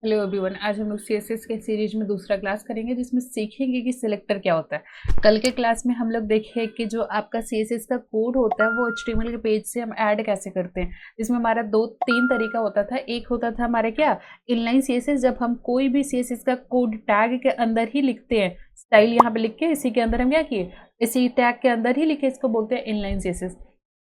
Hello everyone, आज हम लोग सीएसएस के सीरीज में दूसरा क्लास करेंगे जिसमें सीखेंगे कि सिलेक्टर क्या होता है। कल के क्लास में हम लोग देखे कि जो आपका सीएसएस का कोड होता है वो एचटीएमएल के पेज से हम ऐड कैसे करते हैं। इसमें हमारा दो तीन तरीका होता था। एक होता था हमारे क्या, इनलाइन सीएसएस, जब हम कोई भी सीएसएस का कोड टैग के अंदर ही लिखते हैं, स्टाइल यहाँ पे लिख के इसी के अंदर हम क्या किए, इसी टैग के अंदर ही लिखे, इसको बोलते हैं इनलाइन सीएसएस।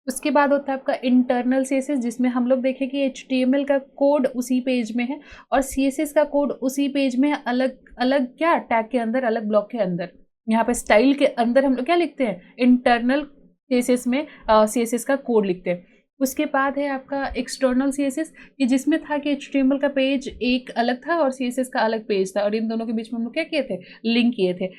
उसके बाद होता है आपका इंटरनल सीएसएस, जिसमें हम लोग देखें कि एचटीएमएल का कोड उसी पेज में है और सीएसएस का कोड उसी पेज में है, अलग अलग क्या टैग के अंदर, अलग ब्लॉक के अंदर। यहाँ पे स्टाइल के अंदर हम लोग क्या लिखते हैं, इंटरनल सीएसएस में सीएसएस का कोड लिखते हैं। उसके बाद है आपका एक्सटर्नल सीएसएस, कि जिसमें था कि एचटीएमएल का पेज एक अलग था और सीएसएस का अलग पेज था, और इन दोनों के बीच में हम लोग क्या किए थे, लिंक किए थे।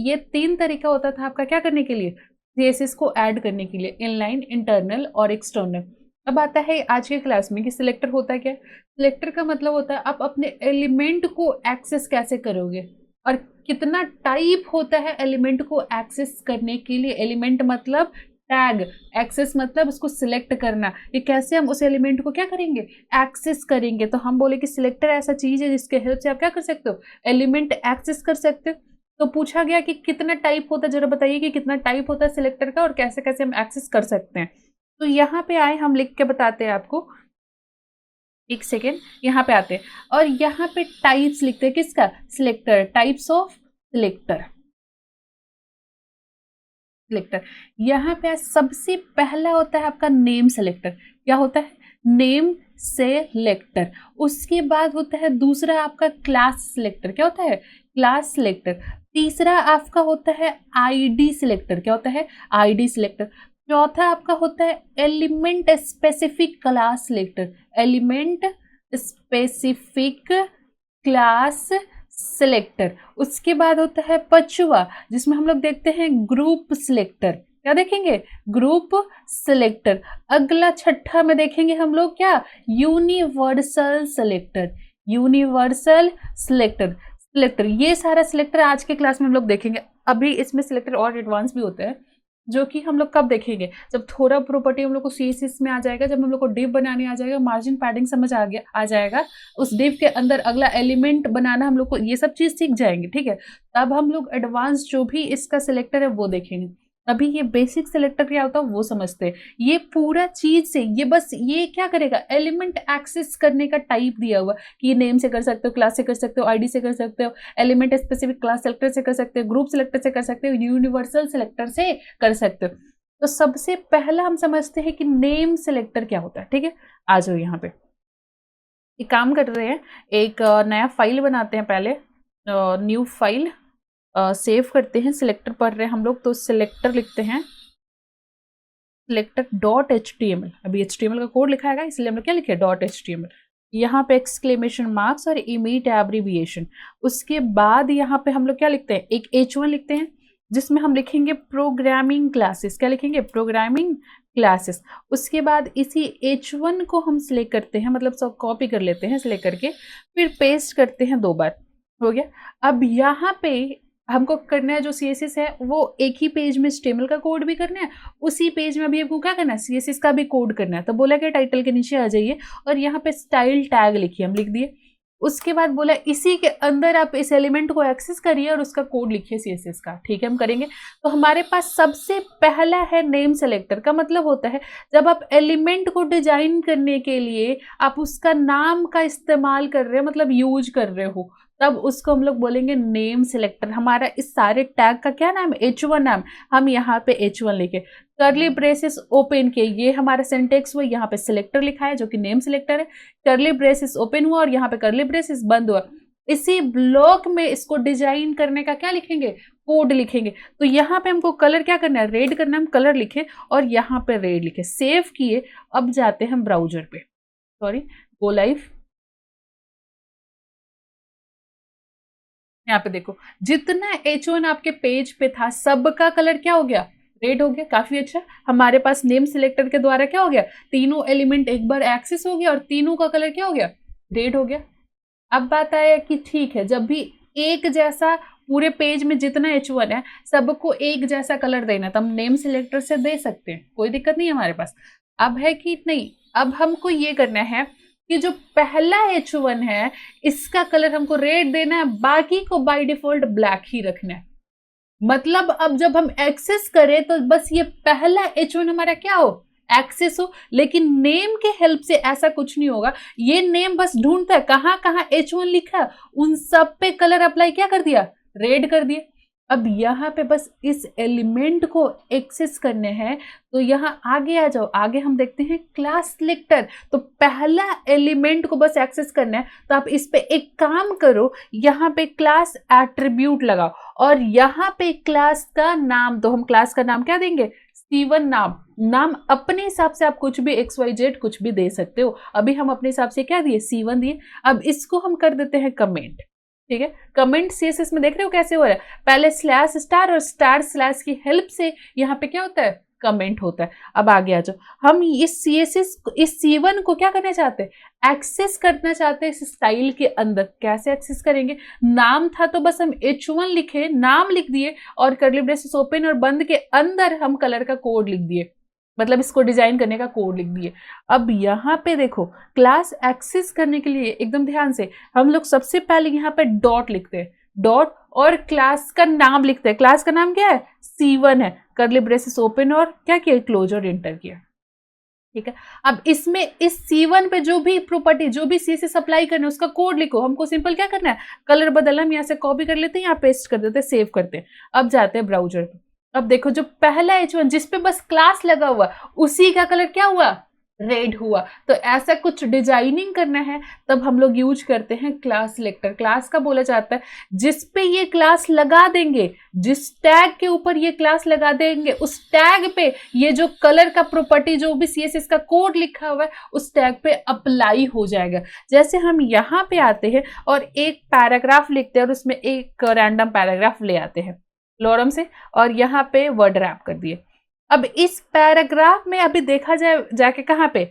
ये तीन तरीका होता था आपका क्या करने के लिए, सीएसएस को ऐड करने के लिए, इनलाइन, इंटरनल और एक्सटर्नल। अब आता है आज के क्लास में कि सिलेक्टर होता क्या। सिलेक्टर का मतलब होता है आप अपने एलिमेंट को एक्सेस कैसे करोगे और कितना टाइप होता है एलिमेंट को एक्सेस करने के लिए। एलिमेंट मतलब टैग, एक्सेस मतलब उसको सिलेक्ट करना, ये कैसे हम उस एलिमेंट को क्या करेंगे, एक्सेस करेंगे। तो हम बोले कि सिलेक्टर ऐसा चीज है जिसके हेल्प से आप क्या कर सकते हो, एलिमेंट एक्सेस कर सकते हो। तो पूछा गया कि कितना टाइप होता है, जरा बताइए कि कितना टाइप होता है सिलेक्टर का और कैसे कैसे हम एक्सेस कर सकते हैं। तो यहाँ पे आए, हम लिख के बताते हैं आपको, एक सेकेंड, यहाँ पे आते हैं और यहाँ पे टाइप्स लिखते हैं, किसका, selector, types of selector. Selector यहाँ पे सबसे पहला होता है आपका नेम सेलेक्टर। क्या होता है, नेम सेलेक्टर। उसके बाद होता है दूसरा आपका क्लास सिलेक्टर। क्या होता है, क्लास सिलेक्टर। तीसरा आपका होता है आईडी सिलेक्टर। क्या होता है, आईडी सिलेक्टर। चौथा आपका होता है element specific class selector, element specific class selector. उसके बाद होता है पांचवा, जिसमें हम लोग देखते हैं ग्रुप सिलेक्टर। क्या देखेंगे, ग्रुप सिलेक्टर। अगला छठा में देखेंगे हम लोग क्या, universal selector, universal selector. Selector, ये सारा सिलेक्टर आज के क्लास में हम लोग देखेंगे। अभी इसमें सिलेक्टर और एडवांस भी होता है, जो कि हम लोग कब देखेंगे, जब थोड़ा प्रॉपर्टी हम लोग को सीएसएस में आ जाएगा, जब हम लोग को डिव बनाने आ जाएगा, मार्जिन पैडिंग समझ आ जाएगा, उस डिव के अंदर अगला एलिमेंट बनाना हम लोग को, ये सब चीज सीख जाएंगे। ठीक है, तब हम लोग एडवांस जो भी इसका सिलेक्टर है वो देखेंगे। अभी ये बेसिक सिलेक्टर क्या होता है वो समझते हैं। ये पूरा चीज से, ये बस ये क्या करेगा, एलिमेंट एक्सेस करने का टाइप दिया हुआ कि ये नेम से कर सकते हो, क्लास से कर सकते हो, आईडी से कर सकते हो, एलिमेंट स्पेसिफिक क्लास सेलेक्टर से कर सकते हो, ग्रुप सेलेक्टर से कर सकते हो, यूनिवर्सल सेलेक्टर से कर सकते हो। तो सबसे पहला हम समझते हैं कि नेम सेलेक्टर क्या होता है। ठीक है, आ जाओ यहाँ पे, एक काम कर रहे हैं, एक नया फाइल बनाते हैं पहले, न्यू फाइल सेव करते हैं। सिलेक्टर पढ़ रहे हैं हम लोग, तो सिलेक्टर लिखते हैं, सिलेक्टर डॉट एचटीएमएल। अभी एचटीएमएल का कोड लिखा है, इसलिए हम लोग क्या लिखे, डॉट एचटीएमएल। यहाँ पे एक्सक्लेमेशन मार्क्स और इमीट एब्रीविएशन। उसके बाद यहाँ पे हम लोग क्या लिखते हैं, एक H1 लिखते हैं, जिसमें हम लिखेंगे प्रोग्रामिंग क्लासेस। क्या लिखेंगे, प्रोग्रामिंग क्लासेस। उसके बाद इसी H1 को हम सिलेक्ट करते हैं, मतलब सब कॉपी कर लेते हैं सिलेक्ट करके, फिर पेस्ट करते हैं 2 बार। हो गया। अब यहाँ पे हमको करना है, जो सीएसएस है वो एक ही पेज में HTML का कोड भी करना है, उसी पेज में अभी हमको क्या करना है, सीएसएस का भी कोड करना है। तो बोला कि टाइटल के नीचे आ जाइए और यहाँ पे स्टाइल टैग लिखिए, हम लिख दिए। उसके बाद बोला इसी के अंदर आप इस एलिमेंट को एक्सेस करिए और उसका कोड लिखिए सीएसएस का। ठीक है, हम करेंगे। तो हमारे पास सबसे पहला है नेम सेलेक्टर। का मतलब होता है जब आप एलिमेंट को डिजाइन करने के लिए आप उसका नाम का इस्तेमाल कर रहे हो, मतलब यूज कर रहे हो, तब उसको हम लोग बोलेंगे नेम सेलेक्टर। हमारा इस सारे टैग का क्या नाम है, H1 नाम। हम यहाँ पे H1 लिखे, कर्ली ब्रेसेस ओपन किए, ये हमारा सिंटेक्स हुआ। यहाँ पे सिलेक्टर लिखा है जो कि नेम सिलेक्टर है, कर्ली ब्रेसेस ओपन हुआ और यहाँ पे कर्ली ब्रेसेस बंद हुआ। इसी ब्लॉक में इसको डिजाइन करने का क्या लिखेंगे, कोड लिखेंगे। तो यहाँ पे हमको कलर क्या करना है, रेड करना है, हम कलर लिखे और यहाँ पे रेड लिखे, सेव किए। अब जाते हैं हम ब्राउजर पे, सॉरी, गो लाइव। यहाँ पे देखो, जितना H1 आपके पेज पे था सबका कलर क्या हो गया, रेड हो गया। काफी अच्छा। हमारे पास नेम सिलेक्टर के द्वारा क्या हो गया, तीनों एलिमेंट एक बार एक्सेस हो गया और तीनों का कलर क्या हो गया, रेड हो गया। अब बात आया कि ठीक है, जब भी एक जैसा पूरे पेज में जितना H1 है सबको एक जैसा कलर देना, तो हम नेम सिलेक्टर से दे सकते हैं, कोई दिक्कत नहीं है हमारे पास। अब है कि नहीं, अब हमको ये करना है कि जो पहला H1 है इसका कलर हमको रेड देना है, बाकी को बाय डिफॉल्ट ब्लैक ही रखना है। मतलब अब जब हम एक्सेस करें तो बस ये पहला H1 हमारा क्या हो, एक्सेस हो, लेकिन नेम के हेल्प से ऐसा कुछ नहीं होगा। ये नेम बस ढूंढता है कहां कहां H1 लिखा है, उन सब पे कलर अप्लाई क्या कर दिया, रेड कर दिया। अब यहाँ पे बस इस एलिमेंट को एक्सेस करने हैं, तो यहाँ आगे आ जाओ, आगे हम देखते हैं क्लास सिलेक्टर। तो पहला एलिमेंट को बस एक्सेस करना है, तो आप इस पे एक काम करो, यहाँ पे क्लास एट्रीब्यूट लगाओ और यहाँ पे क्लास का नाम, तो हम क्लास का नाम क्या देंगे, C1 नाम अपने हिसाब से आप कुछ भी XYZ कुछ भी दे सकते हो। अभी हम अपने हिसाब से क्या दिए, C1 दिए। अब इसको हम कर देते हैं कमेंट, ठीक है। कमेंट CSS में देख रहे हो कैसे हो रहा है, पहले स्लैश स्टार और स्टार स्लैश की हेल्प से यहाँ पे क्या होता है, कमेंट होता है। अब आगे आ जाओ, हम इस CSS इस C1 को क्या करना चाहते हैं, एक्सेस करना चाहते हैं इस स्टाइल के अंदर। कैसे एक्सेस करेंगे, नाम था तो बस हम H1 लिखे, नाम लिख दिए और कर्ली ब्रेसेस ओपन और बंद के अंदर हम कलर का कोड लिख दिए, मतलब इसको डिजाइन करने का कोड लिख दिए। अब यहाँ पे देखो, क्लास एक्सेस करने के लिए एकदम ध्यान से हम लोग सबसे पहले यहाँ पे डॉट लिखते हैं, डॉट और क्लास का नाम लिखते हैं। क्लास का नाम क्या है, C1 है, कर्ली ब्रेसेस ओपन और क्या किया, क्लोज और एंटर किया, ठीक है। अब इसमें इस C1 पे जो भी प्रॉपर्टी, जो भी CSS अप्लाई करना है उसका कोड लिखो। हमको सिंपल क्या करना है, कलर बदलना, हम यहाँ से कॉपी कर लेते हैं, यहाँ पेस्ट कर देते हैं, सेव करते हैं। अब जाते हैं ब्राउजर पे। अब देखो जो पहला H1 जिसपे बस क्लास लगा हुआ उसी का कलर क्या हुआ, रेड हुआ। तो ऐसा कुछ डिजाइनिंग करना है तब हम लोग यूज करते हैं क्लास सिलेक्टर। क्लास का बोला जाता है जिसपे ये क्लास लगा देंगे, जिस टैग के ऊपर ये क्लास लगा देंगे उस टैग पे ये जो कलर का प्रॉपर्टी, जो भी CSS का कोड लिखा हुआ है उस टैग पे अप्लाई हो जाएगा। जैसे हम यहाँ पे आते हैं और एक पैराग्राफ लिखते हैं और उसमें एक रैंडम पैराग्राफ ले आते हैं लोरम से और यहाँ पे वर्ड रैप कर दिए। अब इस पैराग्राफ में अभी देखा जाए जाके कहाँ पे,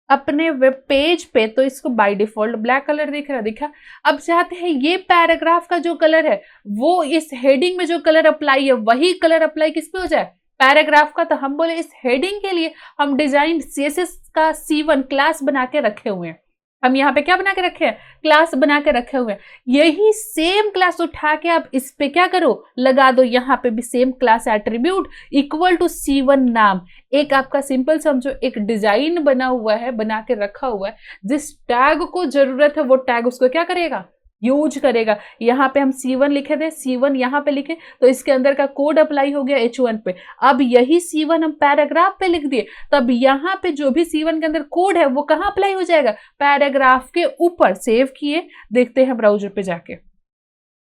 अपने वेब पेज पे, तो इसको बाय डिफॉल्ट ब्लैक कलर दिख रहा, दिखा। अब चाहते हैं ये पैराग्राफ का जो कलर है वो इस हेडिंग में जो कलर अप्लाई है वही कलर अप्लाई किस पे हो जाए, पैराग्राफ का। तो हम बोले इस हेडिंग के लिए हम डिजाइन CSS का C1 क्लास बना के रखे हुए हैं। हम यहाँ पे क्या बना के रखे हैं, क्लास बना के रखे हुए हैं। यही सेम क्लास उठा के आप इस पे क्या करो, लगा दो, यहाँ पे भी same class attribute equal to C1 नाम। एक आपका सिंपल समझो एक डिजाइन बना हुआ है, बना के रखा हुआ है, जिस टैग को जरूरत है वो टैग उसको क्या करेगा, यूज करेगा। यहाँ पे हम C1 लिखे थे, C1 यहाँ पे लिखे तो इसके अंदर का कोड अप्लाई हो गया H1 पे। अब यही C1 हम पैराग्राफ पे लिख दिए, तब यहाँ पे जो भी C1 के अंदर कोड है वो कहाँ अप्लाई हो जाएगा, पैराग्राफ के ऊपर। सेव किए, देखते हैं ब्राउजर पे जाके,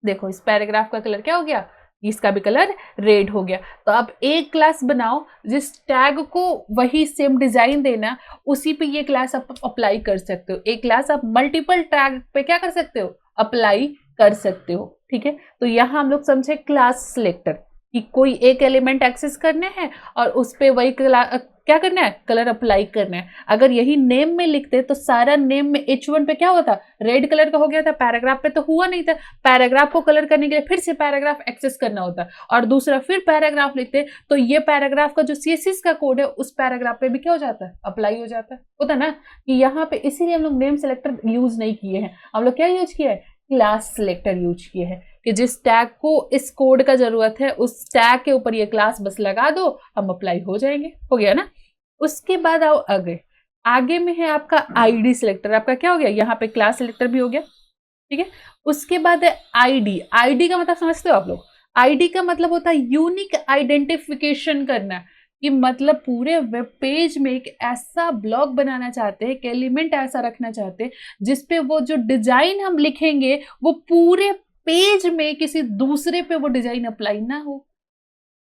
देखो इस पैराग्राफ का कलर क्या हो गया, इसका भी कलर रेड हो गया। तो अब एक क्लास बनाओ जिस टैग को वही सेम डिजाइन देना, उसी पे ये क्लास आप अप्लाई कर सकते हो। एक क्लास आप मल्टीपल टैग पे क्या कर सकते हो, अप्लाई कर सकते हो, ठीक है। तो यहाँ हम लोग समझे क्लास सिलेक्टर कि कोई एक एलिमेंट एक्सेस करने हैं और उस पे वही क्या करना है, कलर अप्लाई करना है। अगर यही नेम में लिखते तो सारा नेम में H1 पे क्या होता, रेड कलर का हो गया था, पैराग्राफ पे तो हुआ नहीं था। पैराग्राफ को कलर करने के लिए फिर से पैराग्राफ एक्सेस करना होता और दूसरा फिर पैराग्राफ लिखते तो ये पैराग्राफ का जो CSS का कोड है उस पैराग्राफ पे भी क्या हो जाता है, अप्लाई हो जाता है। होता ना कि यहाँ पे, इसीलिए हम लोग नेम सेलेक्टर यूज नहीं किए हैं, हम लोग क्या यूज किया है, क्लास सिलेक्टर यूज किए हैं कि जिस टैग को इस कोड का जरूरत है उस टैग के ऊपर ये क्लास बस लगा दो, हम अप्लाई हो जाएंगे। हो गया ना। उसके बाद आओ आगे में है आपका ID सिलेक्टर। आपका क्या हो गया, यहाँ पे क्लास सिलेक्टर भी हो गया, ठीक है। उसके बाद है ID का मतलब समझते हो आप लोग, ID का मतलब होता है यूनिक आइडेंटिफिकेशन करना, कि मतलब पूरे वेब पेज में एक ऐसा ब्लॉक बनाना चाहते हैं, एक एलिमेंट ऐसा रखना चाहते हैं जिसपे वो जो डिजाइन हम लिखेंगे वो पूरे पेज में किसी दूसरे पे वो डिजाइन अप्लाई ना हो।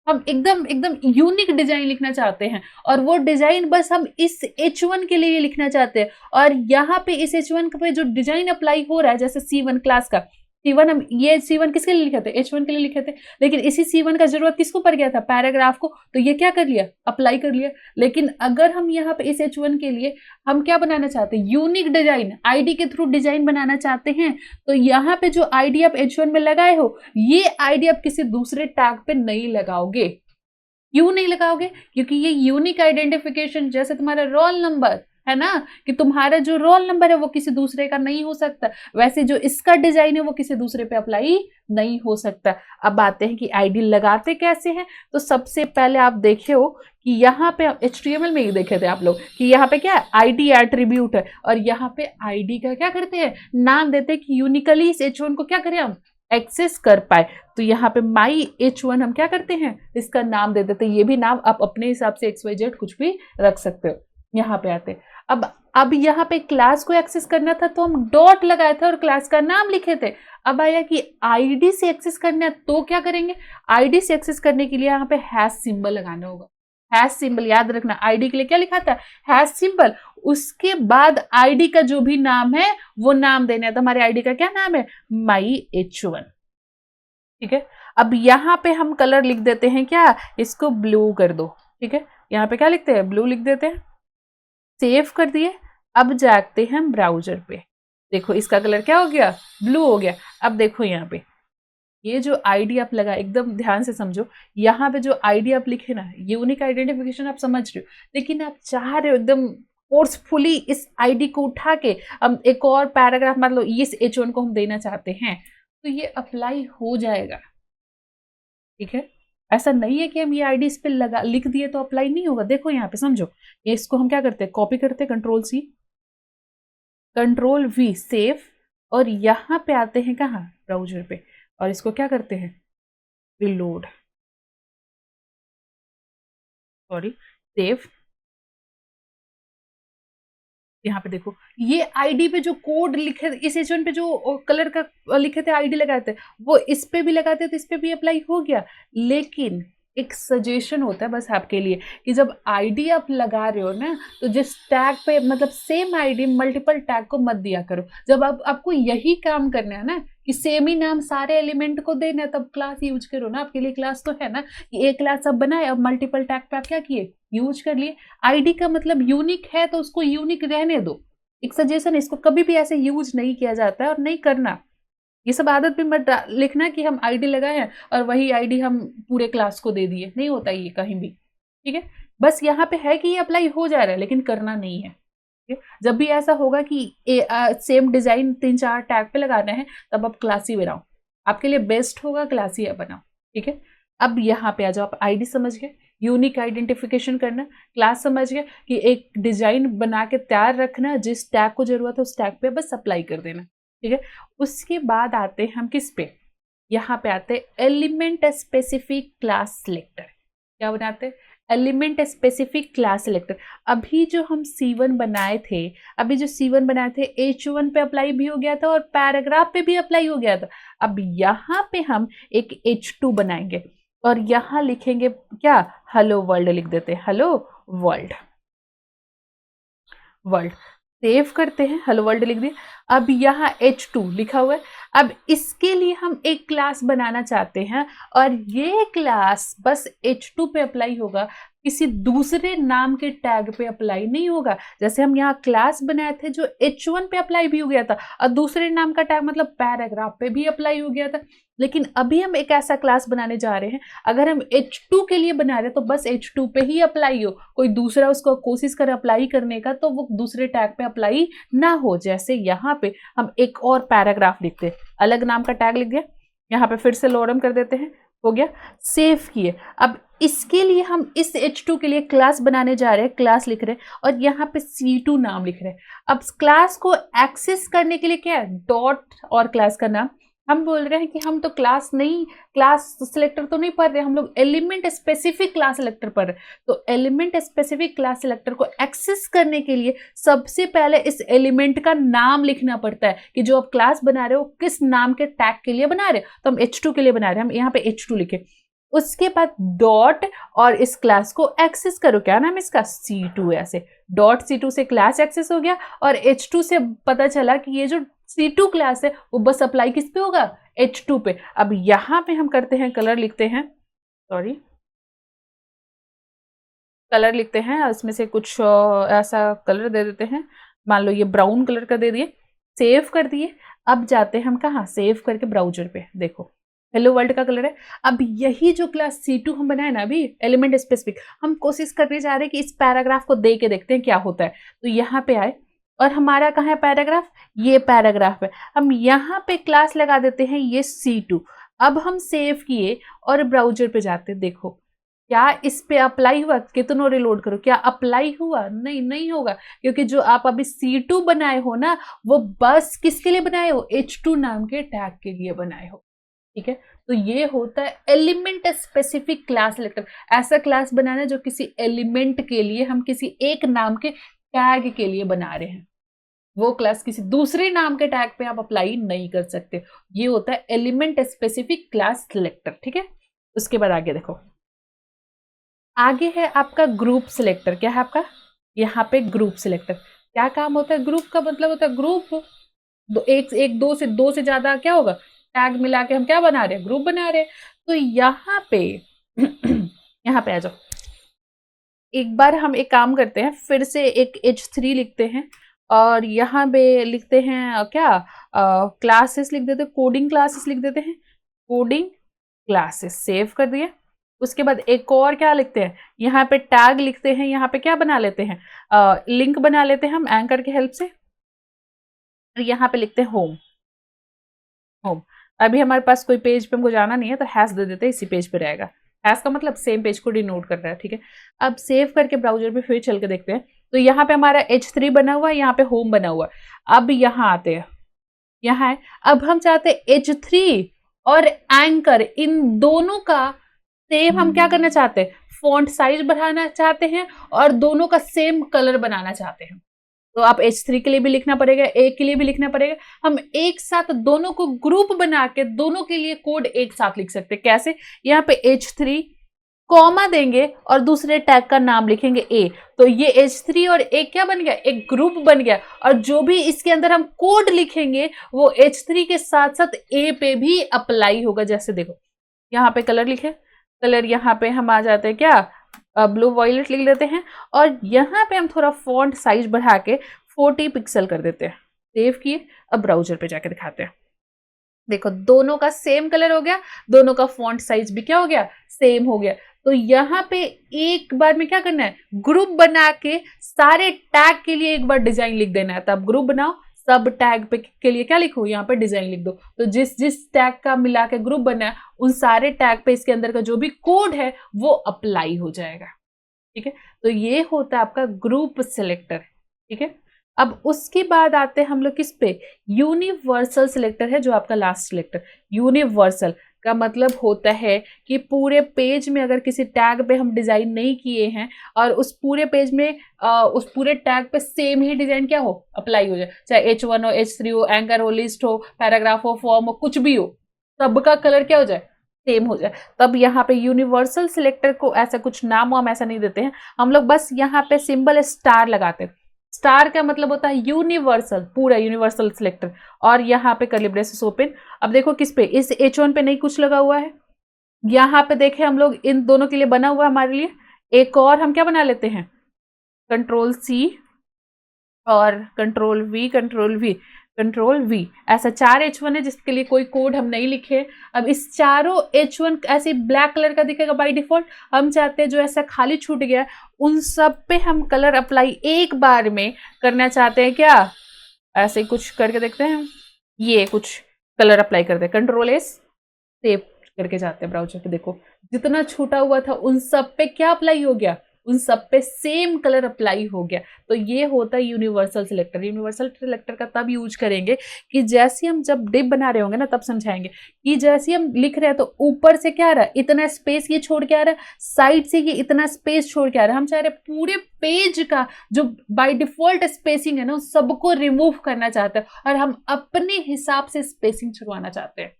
हम एकदम यूनिक डिजाइन लिखना चाहते हैं और वो डिजाइन बस हम इस H1 के लिए लिखना चाहते हैं। और यहाँ पे इस H1 पे जो डिजाइन अप्लाई हो रहा है, जैसे C1 क्लास का C1, हम ये C1 किसके लिए लिखे थे, H1 के लिए लिखे थे, लेकिन इसी C1 का जरूरत किसको पड़ गया था, पैराग्राफ को, तो ये क्या कर लिया, अप्लाई कर लिया। लेकिन अगर हम यहाँ पे इस H1 के लिए हम क्या बनाना चाहते हैं, यूनिक डिजाइन, ID के थ्रू डिजाइन बनाना चाहते हैं, तो यहाँ पे जो ID आप H1 में लगाए हो ये ID आप किसी दूसरे टैग पे नहीं लगाओगे। क्यों नहीं लगाओगे, क्योंकि ये यूनिक आइडेंटिफिकेशन, जैसे तुम्हारा रोल नंबर है ना, कि तुम्हारा जो रोल नंबर है वो किसी दूसरे का नहीं हो सकता, वैसे जो इसका डिजाइन है वो किसी दूसरे पे अप्लाई नहीं हो सकता। अब आते हैं कि आईडी लगाते कैसे हैं। तो सबसे पहले आप देखे हो कि यहाँ पे HTML में ही देखे थे आप लोग कि यहाँ पे क्या है, आईडी एट्रीब्यूट है, और यहाँ पे आईडी का क्या करते हैं, नाम देते हैं कि यूनिकली इस H1 को क्या करें हम, एक्सेस कर पाए। तो यहाँ पे माई H1 हम क्या करते हैं, इसका नाम दे देते हैं। ये भी नाम आप अपने हिसाब से XYZ कुछ भी रख सकते हो। यहाँ पे आते हैं अब यहाँ पे क्लास को एक्सेस करना था तो हम डॉट लगाए थे और क्लास का नाम लिखे थे। अब आया कि आईडी से एक्सेस करना है तो क्या करेंगे, आईडी से एक्सेस करने के लिए यहाँ पे हैश सिंबल लगाना होगा। हैश सिंबल याद रखना, आईडी के लिए क्या लिखा था, हैश सिंबल। उसके बाद आईडी का जो भी नाम है वो नाम देना है। तो हमारे आईडी का क्या नाम है, माई H1। ठीक है, अब यहाँ पे हम कलर लिख देते हैं क्या, इसको ब्लू कर दो। ठीक है, यहाँ पे क्या लिखते हैं, ब्लू लिख देते हैं। सेव कर दिए। अब जाते हैं ब्राउजर पे, देखो इसका कलर क्या हो गया, ब्लू हो गया। अब देखो यहाँ पे ये जो आईडी आप लगा, एकदम ध्यान से समझो, यहाँ पे जो आईडी आप लिखे ना, यूनिक आइडेंटिफिकेशन आप समझ रहे हो, लेकिन आप चाह रहे हो एकदम फोर्सफुली इस आईडी को उठा के हम एक और पैराग्राफ मतलब इस H1 को हम देना चाहते हैं, तो ये अप्लाई हो जाएगा। ठीक है, ऐसा नहीं है कि हम ये आईडी इस पे लगा लिख दिए तो अप्लाई नहीं होगा। देखो यहाँ पे समझो, ये इसको हम क्या करते हैं, कॉपी करते हैं, Ctrl+C Ctrl+V सेव, और यहाँ पे आते हैं कहाँ, ब्राउजर पे, और इसको क्या करते हैं, रिलोड, सॉरी सेव। यहाँ पे देखो ये आईडी पे जो कोड लिखे, इस H1 पे जो कलर का लिखे थे आईडी लगाए थे, वो इस पे भी लगाते तो इस पे भी अप्लाई हो गया। लेकिन एक सजेशन होता है बस आपके लिए कि जब आईडी आप लगा रहे हो ना, तो जिस टैग पे मतलब सेम आईडी मल्टीपल टैग को मत दिया करो। जब आपको यही काम करना है ना कि सेम ही नाम सारे एलिमेंट को देना है, तब क्लास यूज करो ना। आपके लिए क्लास तो है ना कि एक क्लास अब बनाए, अब मल्टीपल टैग पे आप क्या किए, यूज कर लिए। आईडी का मतलब यूनिक है तो उसको यूनिक रहने दो। एक सजेशन, इसको कभी भी ऐसे यूज नहीं किया जाता है और नहीं करना। ये सब आदत भी मत लिखना कि हम आईडी लगाए हैं और वही आईडी हम पूरे क्लास को दे दिए, नहीं होता ये कहीं भी। ठीक है, बस यहाँ पे है कि ये अप्लाई हो जा रहा है लेकिन करना नहीं है। ठीक है, जब भी ऐसा होगा कि सेम डिजाइन 3-4 टैग पे लगाना है, तब आप क्लास ही बनाओ, आपके लिए बेस्ट होगा क्लास ही बनाओ। ठीक है, अब यहाँ पे आ जाओ, आप आईडी समझ गए, यूनिक आइडेंटिफिकेशन करना, क्लास समझ गए कि एक डिजाइन बना के तैयार रखना, जिस टैग को जरूरत है उस टैग पे बस अप्लाई कर देना। ठीक है, उसके बाद आते हैं हम किस पे, यहाँ पे आते हैं एलिमेंट स्पेसिफिक क्लास सिलेक्टर। क्या बनाते हैं, एलिमेंट स्पेसिफिक क्लास सिलेक्टर। अभी जो हम C1 बनाए थे, H1 पे अप्लाई भी हो गया था और पैराग्राफ पे भी अप्लाई हो गया था। अब यहाँ पे हम एक H2 बनाएंगे और यहाँ लिखेंगे क्या, हेलो वर्ल्ड लिख देते हैं, हेलो वर्ल्ड। सेव करते हैं, हेलो वर्ल्ड लिख दिया। अब यहाँ H2 लिखा हुआ है। अब इसके लिए हम एक क्लास बनाना चाहते हैं और ये क्लास बस H2 पे अप्लाई होगा, किसी दूसरे नाम के टैग पे अप्लाई नहीं होगा। जैसे हम यहाँ क्लास बनाए थे जो H1 पे अप्लाई भी हो गया था और दूसरे नाम का टैग मतलब पैराग्राफ पे भी अप्लाई हो गया था, लेकिन अभी हम एक ऐसा क्लास बनाने जा रहे हैं, अगर हम H2 के लिए बना रहे हैं तो बस H2 पे ही अप्लाई हो, कोई दूसरा उसको कोशिश करे अप्लाई करने का तो वो दूसरे टैग पे अप्लाई ना हो। जैसे यहाँ पे हम एक और पैराग्राफ लिखते हैं, अलग नाम का टैग लिख दिया, यहाँ पे फिर से लोडम कर देते हैं, हो गया, सेव किए। अब इसके लिए हम इस H2 के लिए क्लास बनाने जा रहे हैं, क्लास लिख रहे हैं और यहाँ पे C2 नाम लिख रहे हैं। अब क्लास को एक्सेस करने के लिए क्या है, डॉट और क्लास का नाम। हम बोल रहे हैं कि हम तो क्लास सिलेक्टर तो नहीं पढ़ रहे, हम लोग एलिमेंट स्पेसिफिक क्लास सिलेक्टर पढ़ रहे। तो एलिमेंट स्पेसिफिक क्लास सिलेक्टर को एक्सेस करने के लिए सबसे पहले इस एलिमेंट का नाम लिखना पड़ता है कि जो आप क्लास बना रहे हो किस नाम के टैग के लिए बना रहे हो। तो हम H2 के लिए बना रहे हैं, हम यहाँ पे H2 लिखे, उसके बाद डॉट और इस क्लास को एक्सेस करो, क्या नाम है इसका, C2। ऐसे डॉट C2 से क्लास एक्सेस हो गया और H2 से पता चला कि ये जो C2 क्लास है वो बस अप्लाई किस पे होगा, H2 पे। अब यहाँ पे हम करते हैं, कलर लिखते हैं, कलर लिखते हैं, इसमें से कुछ ऐसा कलर दे देते हैं, मान लो ये ब्राउन कलर का दे दिए, सेव कर दिए। अब जाते हैं हम कहाँ, सेव करके ब्राउजर पे, देखो हेलो वर्ल्ड का कलर है। अब यही जो क्लास C2 हम बनाए ना अभी एलिमेंट स्पेसिफिक, हम कोशिश करने जा रहे हैं कि इस पैराग्राफ को दे के देखते हैं क्या होता है। तो यहाँ पे आए और हमारा कहाँ है पैराग्राफ, ये पैराग्राफ है। हम यहाँ पे क्लास लगा देते हैं ये C2। अब हम सेव किए और ब्राउजर पे जाते हैं, देखो क्या इस पे अप्लाई हुआ, कितनों रिलोड करो क्या अप्लाई हुआ, नहीं नहीं होगा, क्योंकि जो आप अभी C2 बनाए हो ना वो बस किसके लिए बनाए हो, H2 नाम के टैग के लिए बनाए हो। ठीक है, तो ये होता है एलिमेंट स्पेसिफिक क्लास सिलेक्टर। ऐसा क्लास बनाना जो किसी एलिमेंट के लिए हम किसी एक नाम के टैग के लिए बना रहे हैं, वो क्लास किसी दूसरे नाम के टैग पे आप अप्लाई नहीं कर सकते। ये होता है एलिमेंट स्पेसिफिक क्लास सिलेक्टर। ठीक है, उसके बाद आगे देखो, आगे है आपका ग्रुप सिलेक्टर। क्या है आपका, यहाँ पे ग्रुप सिलेक्टर। क्या काम होता है, ग्रुप का मतलब होता है ग्रुप, दो से ज्यादा क्या होगा टैग मिला के हम क्या बना रहे हैं, ग्रुप बना रहे हैं। तो यहाँ पे यहाँ पे आ जाओ, एक बार हम एक काम करते हैं, फिर से एक H3 लिखते हैं और यहाँ पे लिखते हैं क्या, क्लासेस लिख देते हैं, कोडिंग क्लासेस लिख देते हैं, कोडिंग क्लासेस। सेव कर दिए। उसके बाद एक और क्या लिखते हैं, यहाँ पे टैग लिखते हैं, यहाँ पे क्या बना लेते हैं, लिंक बना लेते हैं हम एंकर की हेल्प से। और यहाँ पे लिखते हैं होम। होम, अभी हमारे पास कोई पेज पे हमको जाना नहीं है तो हैश दे देते हैं, इसी पेज पे रहेगा। हैश का मतलब सेम पेज को डिनोट कर रहा है। ठीक है, अब सेव करके ब्राउजर पे फिर चल के देखते हैं। तो यहाँ पे हमारा H3 बना हुआ है, यहाँ पे होम बना हुआ है। अब यहाँ आते हैं, यहाँ है, अब हम चाहते हैं H3 और एंकर इन दोनों का सेम हम क्या करना चाहते हैं, फॉन्ट साइज बढ़ाना चाहते हैं और दोनों का सेम कलर बनाना चाहते हैं। तो आप H3 के लिए भी लिखना पड़ेगा, A के लिए भी लिखना पड़ेगा। हम एक साथ दोनों को ग्रुप बना के दोनों के लिए कोड एक साथ लिख सकते हैं। कैसे, यहाँ पे H3 कॉमा देंगे और दूसरे टैग का नाम लिखेंगे A, तो ये H3 और A क्या बन गया, एक ग्रुप बन गया। और जो भी इसके अंदर हम कोड लिखेंगे वो H3 के साथ साथ A पे भी अप्लाई होगा। जैसे देखो यहाँ पे कलर लिखे, कलर यहाँ पे हम आ जाते हैं क्या, ब्लू वॉयलेट लिख लेते हैं और यहाँ पे हम थोड़ा फॉन्ट साइज बढ़ा के 40 पिक्सल कर देते हैं। सेव किए, अब ब्राउजर पे जाके दिखाते हैं। देखो दोनों का सेम कलर हो गया, दोनों का फॉन्ट साइज भी क्या हो गया, सेम हो गया। तो यहाँ पे एक बार में क्या करना है, ग्रुप बना के सारे टैग के लिए एक बार डिजाइन लिख देना है। तब ग्रुप बनाओ, सब टैग पे के लिए क्या लिखो, यहाँ पे डिजाइन लिख दो। तो जिस जिस टैग का मिला के ग्रुप बना है उन सारे टैग पे इसके अंदर का जो भी कोड है वो अप्लाई हो जाएगा। ठीक है, तो ये होता है आपका ग्रुप सिलेक्टर। ठीक है, अब उसके बाद आते हैं हम लोग किस पे, यूनिवर्सल सिलेक्टर है जो आपका लास्ट सिलेक्टर। यूनिवर्सल का मतलब होता है कि पूरे पेज में अगर किसी टैग पे हम डिजाइन नहीं किए हैं और उस पूरे पेज में उस पूरे टैग पे सेम ही डिजाइन क्या हो, अप्लाई हो जाए, चाहे H1 हो, H3 हो, एंकर हो, लिस्ट हो, पैराग्राफ हो, फॉर्म हो, कुछ भी हो, सबका कलर क्या हो जाए, सेम हो जाए। तब यहाँ पे यूनिवर्सल सिलेक्टर को ऐसा कुछ नाम वाम ऐसा नहीं देते हैं हम लोग, बस यहाँ पे सिंबल स्टार लगाते हैं। स्टार का मतलब होता है यूनिवर्सल, पूरा यूनिवर्सल सिलेक्टर। और यहाँ पे कर्ली ब्रेसेस ओपन। अब देखो किस पे, इस H1 पे नहीं कुछ लगा हुआ है, यहाँ पे देखे हम लोग इन दोनों के लिए बना हुआ है हमारे लिए। एक और हम क्या बना लेते हैं, Ctrl+C और Ctrl+V, ऐसा 4 H1 है जिसके लिए कोई कोड हम नहीं लिखे। अब इस चारों H1 ऐसे ब्लैक कलर का दिखेगा बाय डिफॉल्ट, हम चाहते हैं जो ऐसा खाली छूट गया उन सब पे हम कलर अप्लाई एक बार में करना चाहते हैं। क्या, ऐसे कुछ करके देखते हैं, ये कुछ कलर अप्लाई करते हैं, Ctrl+S सेव करके जाते हैं ब्राउजर पे। देखो जितना छूटा हुआ था उन सब पे क्या अप्लाई हो गया, उन सब पे सेम कलर अप्लाई हो गया। तो ये होता है यूनिवर्सल सिलेक्टर। यूनिवर्सल सिलेक्टर का तब यूज करेंगे कि जैसे हम जब डिप बना रहे होंगे ना तब समझाएंगे कि जैसे हम लिख रहे हैं तो ऊपर से क्या आ रहा है, इतना स्पेस ये छोड़ के आ रहा है, साइड से ये इतना स्पेस छोड़ के आ रहा है। हम चाह रहे हैं पूरे पेज का जो बाय डिफॉल्ट स्पेसिंग है ना सबको रिमूव करना चाहते हैं और हम अपने हिसाब से स्पेसिंग छुड़वाना चाहते हैं।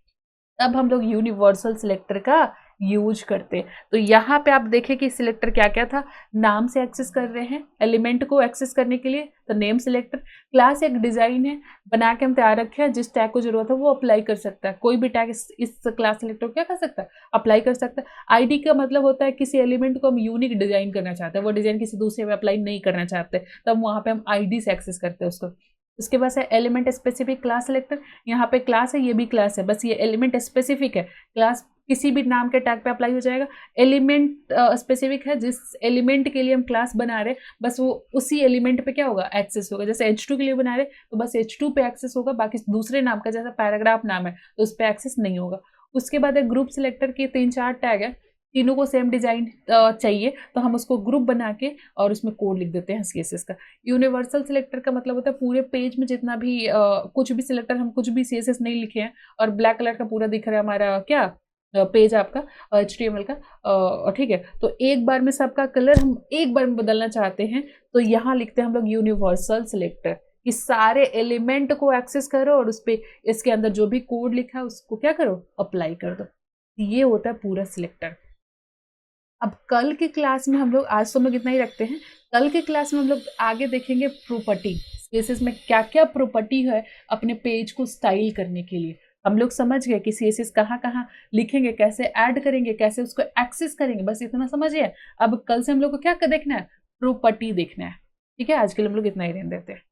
तब हम लोग यूनिवर्सल सिलेक्टर का यूज करते हैं। तो यहाँ पे आप देखें कि सिलेक्टर क्या क्या था, नाम से एक्सेस कर रहे हैं, एलिमेंट को एक्सेस करने के लिए तो नेम सिलेक्टर, क्लास एक डिजाइन है बना के हम तैयार रखे हैं, जिस टैग को जरूरत है वो अप्लाई कर सकता है, कोई भी टैग इस क्लास सिलेक्टर को क्या कर सकता है, अप्लाई कर सकता है। आईडी का मतलब होता है किसी एलिमेंट को हम यूनिक डिजाइन करना चाहते हैं, वो डिजाइन किसी दूसरे में अप्लाई नहीं करना चाहते, तब वहां पे हम आईडी से एक्सेस करते हैं उसको। उसके बाद है एलिमेंट स्पेसिफिक क्लास सिलेक्टर। यहाँ पे क्लास है, ये भी क्लास है, बस ये एलिमेंट स्पेसिफिक है। क्लास किसी भी नाम के टैग पे अप्लाई हो जाएगा। एलिमेंट स्पेसिफिक है, जिस एलिमेंट के लिए हम क्लास बना रहे बस वो उसी एलिमेंट पे क्या होगा, एक्सेस होगा। जैसे H2 के लिए बना रहे तो बस H2 पे एक्सेस होगा, बाकी दूसरे नाम का जैसा पैराग्राफ नाम है तो उस पर एक्सेस नहीं होगा। उसके बाद है ग्रुप सिलेक्टर के 3-4 टैग है, तीनों को सेम डिजाइन चाहिए तो हम उसको ग्रुप बना के और उसमें कोड लिख देते हैं CSS का। यूनिवर्सल सिलेक्टर का मतलब होता है पूरे पेज में जितना भी कुछ भी सिलेक्टर, हम कुछ भी CSS नहीं लिखे हैं और ब्लैक कलर का पूरा दिख रहा है हमारा क्या पेज आपका HTML का, ठीक है, तो एक बार में सबका कलर हम एक बार में बदलना चाहते हैं तो यहाँ लिखते हैं हम लोग यूनिवर्सल सिलेक्टर कि सारे एलिमेंट को एक्सेस करो और उस पर इसके अंदर जो भी कोड लिखा है उसको क्या करो, अप्लाई कर दो। ये होता है पूरा सिलेक्टर। अब कल की क्लास में हम लोग, आज तो हम लोग इतना ही रखते हैं, कल की क्लास में हम लोग आगे देखेंगे प्रॉपर्टी, CSS में क्या क्या प्रॉपर्टी है अपने पेज को स्टाइल करने के लिए। हम लोग समझ गए कि CSS कहाँ कहाँ लिखेंगे, कैसे ऐड करेंगे, कैसे उसको एक्सेस करेंगे, बस इतना समझ गए। अब कल से हम लोग को क्या देखना है, प्रॉपर्टी देखना है। ठीक है, आज के लिए हम लोग इतना ही रहने देते हैं।